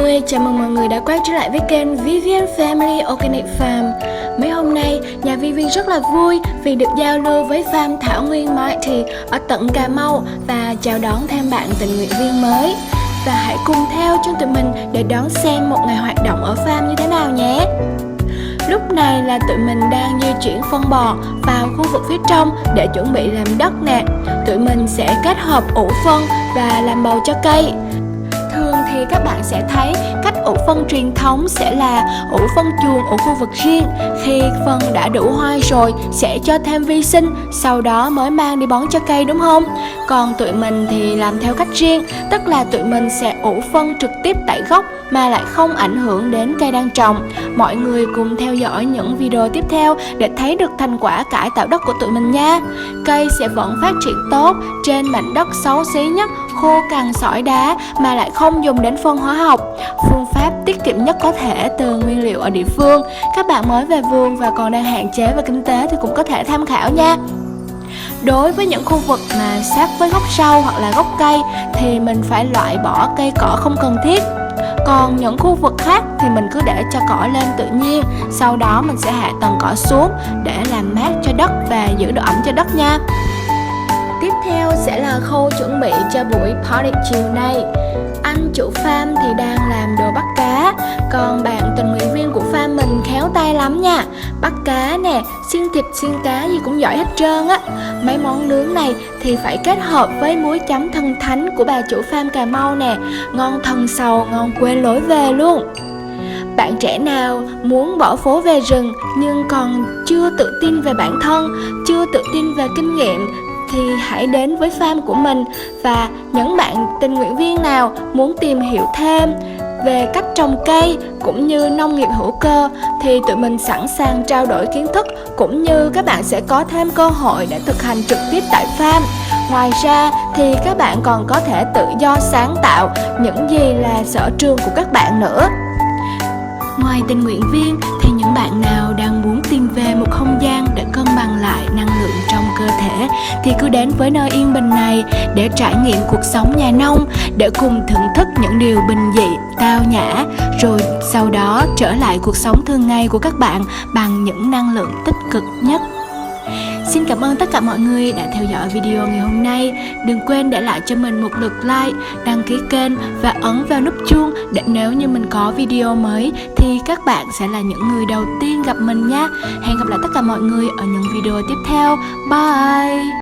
người, chào mừng mọi người đã quay trở lại với kênh Vivian Family Organic Farm. Mấy hôm nay, nhà ViVi rất là vui vì được giao lưu với farm thảo nguyên Mighty ở tận Cà Mau và chào đón thêm bạn tình nguyện viên mới. Và hãy cùng theo chân tụi mình để đón xem một ngày hoạt động ở farm như thế nào nhé. Lúc này là tụi mình đang di chuyển phân bò vào khu vực phía trong để chuẩn bị làm đất nè. Tụi mình sẽ kết hợp ủ phân và làm bầu cho cây. Thường thì các bạn sẽ thấy cách ủ phân truyền thống sẽ là ủ phân chuồng ở khu vực riêng. Khi phân đã đủ hoai rồi sẽ cho thêm vi sinh, sau đó mới mang đi bón cho cây, đúng không? Còn tụi mình thì làm theo cách riêng, tức là tụi mình sẽ ủ phân trực tiếp tại gốc mà lại không ảnh hưởng đến cây đang trồng. Mọi người cùng theo dõi những video tiếp theo để thấy được thành quả cải tạo đất của tụi mình nha. Cây sẽ vẫn phát triển tốt trên mảnh đất xấu xí nhất, khô cằn sỏi đá mà lại không dùng đến phân hóa học. Phương pháp tiết kiệm nhất có thể từ nguyên liệu ở địa phương. Các bạn mới về vườn và còn đang hạn chế về kinh tế thì cũng có thể tham khảo nha. Đối với những khu vực mà sát với gốc rau hoặc là gốc cây thì mình phải loại bỏ cây cỏ không cần thiết. Còn những khu vực khác thì mình cứ để cho cỏ lên tự nhiên. Sau đó mình sẽ hạ tầng cỏ xuống để làm mát cho đất và giữ độ ẩm cho đất nha. Tiếp theo sẽ là khâu chuẩn bị cho buổi party chiều nay. Anh chủ farm thì đang làm đồ bắt cá, còn bạn tình nguyện viên của farm mình khéo tay lắm nha. Bắt cá nè, xiên thịt, xiên cá gì cũng giỏi hết trơn á. Mấy món nướng này thì phải kết hợp với muối chấm thần thánh của bà chủ farm Cà Mau nè. Ngon thần sầu, ngon quên lối về luôn. Bạn trẻ nào muốn bỏ phố về rừng nhưng còn chưa tự tin về bản thân, chưa tự tin về kinh nghiệm thì hãy đến với farm của mình. Và những bạn tình nguyện viên nào muốn tìm hiểu thêm về cách trồng cây cũng như nông nghiệp hữu cơ thì tụi mình sẵn sàng trao đổi kiến thức, cũng như các bạn sẽ có thêm cơ hội để thực hành trực tiếp tại farm. Ngoài ra thì các bạn còn có thể tự do sáng tạo những gì là sở trường của các bạn nữa. Ngoài tình nguyện viên thì những bạn nào đang muốn tìm về một không gian để cân bằng lại năng lượng trong cơ thể thì cứ đến với nơi yên bình này để trải nghiệm cuộc sống nhà nông, để cùng thưởng thức những điều bình dị, tao nhã, rồi sau đó trở lại cuộc sống thường ngày của các bạn bằng những năng lượng tích cực nhất. Xin cảm ơn tất cả mọi người đã theo dõi video ngày hôm nay. Đừng quên để lại cho mình một lượt like, đăng ký kênh và ấn vào nút chuông để nếu như mình có video mới thì các bạn sẽ là những người đầu tiên gặp mình nhé. Hẹn gặp lại tất cả mọi người ở những video tiếp theo. Bye!